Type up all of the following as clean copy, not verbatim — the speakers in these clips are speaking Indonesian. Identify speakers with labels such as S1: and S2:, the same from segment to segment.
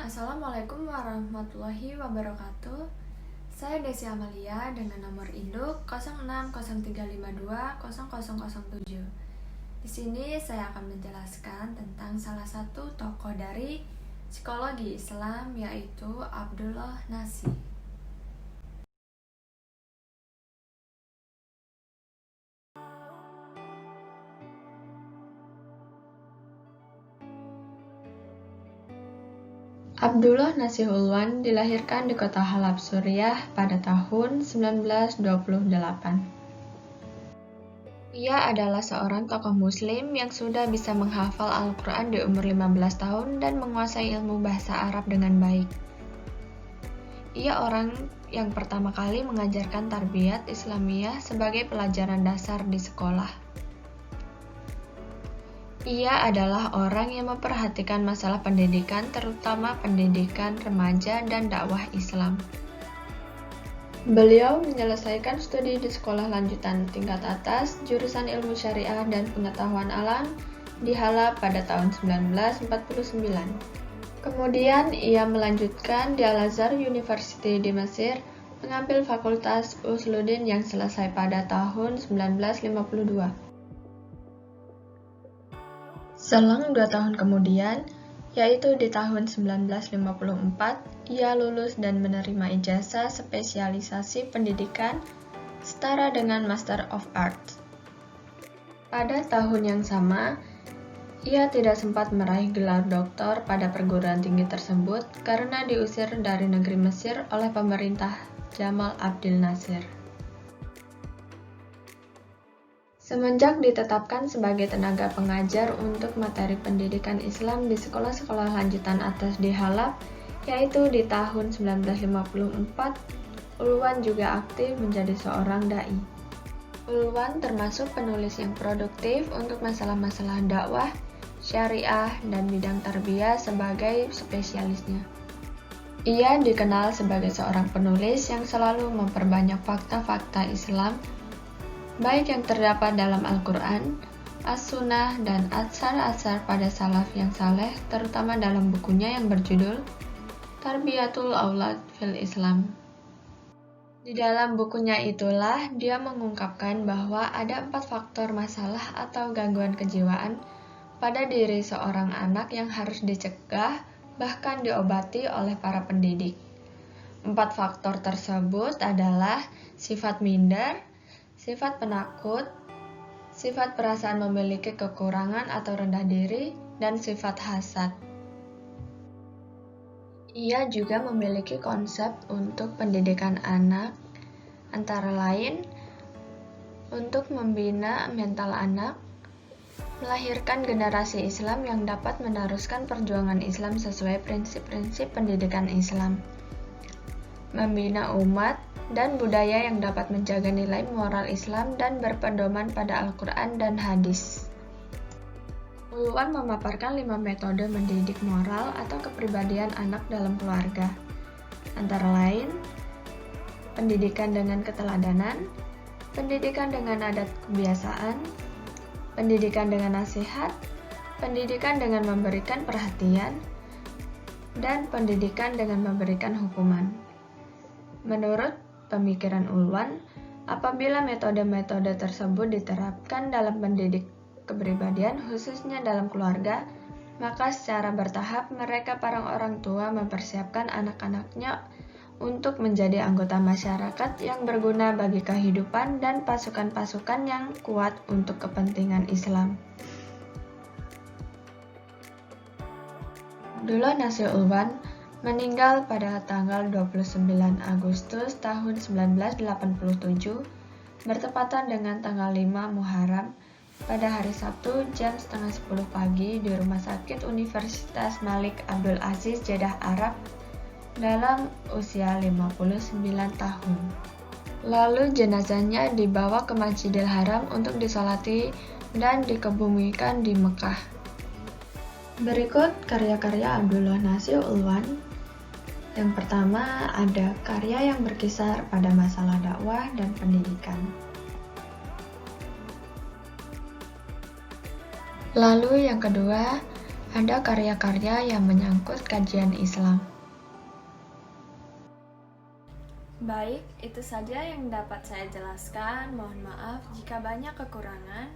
S1: Assalamualaikum warahmatullahi wabarakatuh. Saya Desi Amalia dengan nomor induk 0603520007. Di sini saya akan menjelaskan tentang salah satu tokoh dari psikologi Islam, yaitu Abdullah Nasi. Abdullah Nasi Hulwan dilahirkan di kota Halab, Suriah pada tahun 1928. Ia adalah seorang tokoh muslim yang sudah bisa menghafal Al-Quran di umur 15 tahun dan menguasai ilmu bahasa Arab dengan baik. Ia orang yang pertama kali mengajarkan tarbiyat Islamiyah sebagai pelajaran dasar di sekolah. Ia adalah orang yang memperhatikan masalah pendidikan, terutama pendidikan remaja dan dakwah Islam. Beliau menyelesaikan studi di sekolah lanjutan tingkat atas, jurusan ilmu syariah dan pengetahuan alam di Halab pada tahun 1949. Kemudian ia melanjutkan di Al-Azhar University di Mesir, mengambil fakultas Usuluddin yang selesai pada tahun 1952. Selang 2 tahun kemudian, yaitu di tahun 1954, ia lulus dan menerima ijazah spesialisasi pendidikan setara dengan Master of Arts. Pada tahun yang sama, ia tidak sempat meraih gelar doktor pada perguruan tinggi tersebut karena diusir dari negeri Mesir oleh pemerintah Jamal Abdel Nasser. Semenjak ditetapkan sebagai tenaga pengajar untuk materi pendidikan Islam di sekolah-sekolah lanjutan atas di Halab, yaitu di tahun 1954, Ulwan juga aktif menjadi seorang dai. Ulwan termasuk penulis yang produktif untuk masalah-masalah dakwah, syariah, dan bidang tarbiyah sebagai spesialisnya. Ia dikenal sebagai seorang penulis yang selalu memperbanyak fakta-fakta Islam, baik yang terdapat dalam Al-Quran, As-Sunnah, dan Atsar-Atsar pada salaf yang saleh, terutama dalam bukunya yang berjudul Tarbiyatul Aulad fil Islam. Di dalam bukunya itulah dia mengungkapkan bahwa ada 4 faktor masalah atau gangguan kejiwaan pada diri seorang anak yang harus dicegah, bahkan diobati oleh para pendidik. 4 faktor tersebut adalah sifat minder, sifat penakut, sifat perasaan memiliki kekurangan atau rendah diri, dan sifat hasad. Ia juga memiliki konsep untuk pendidikan anak, antara lain untuk membina mental anak, melahirkan generasi Islam yang dapat meneruskan perjuangan Islam sesuai prinsip-prinsip pendidikan Islam, membina umat dan budaya yang dapat menjaga nilai moral Islam dan berpedoman pada Al-Quran dan hadis. Ulwan memaparkan 5 metode mendidik moral atau kepribadian anak dalam keluarga, antara lain pendidikan dengan keteladanan, pendidikan dengan adat kebiasaan, pendidikan dengan nasihat, pendidikan dengan memberikan perhatian, dan pendidikan dengan memberikan hukuman. Menurut pemikiran Ulwan, apabila metode-metode tersebut diterapkan dalam mendidik kepribadian, khususnya dalam keluarga, maka secara bertahap mereka para orang tua mempersiapkan anak-anaknya untuk menjadi anggota masyarakat yang berguna bagi kehidupan dan pasukan-pasukan yang kuat untuk kepentingan Islam. Abdullah Nasi Hulwan meninggal pada tanggal 29 Agustus tahun 1987, bertepatan dengan tanggal 5 Muharram pada hari Sabtu jam setengah 10 pagi di Rumah Sakit Universitas Malik Abdul Aziz, Jeddah, Arab, dalam usia 59 tahun. Lalu jenazahnya dibawa ke Masjidil Haram untuk disolati dan dikebumikan di Mekah. Berikut karya-karya Abdullah Nasi Hulwan. Yang pertama, ada karya yang berkisar pada masalah dakwah dan pendidikan. Lalu yang kedua, ada karya-karya yang menyangkut kajian Islam.
S2: Baik, itu saja yang dapat saya jelaskan. Mohon maaf jika banyak kekurangan.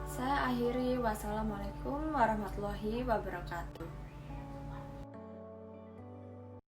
S2: Saya akhiri. Wassalamualaikum warahmatullahi wabarakatuh.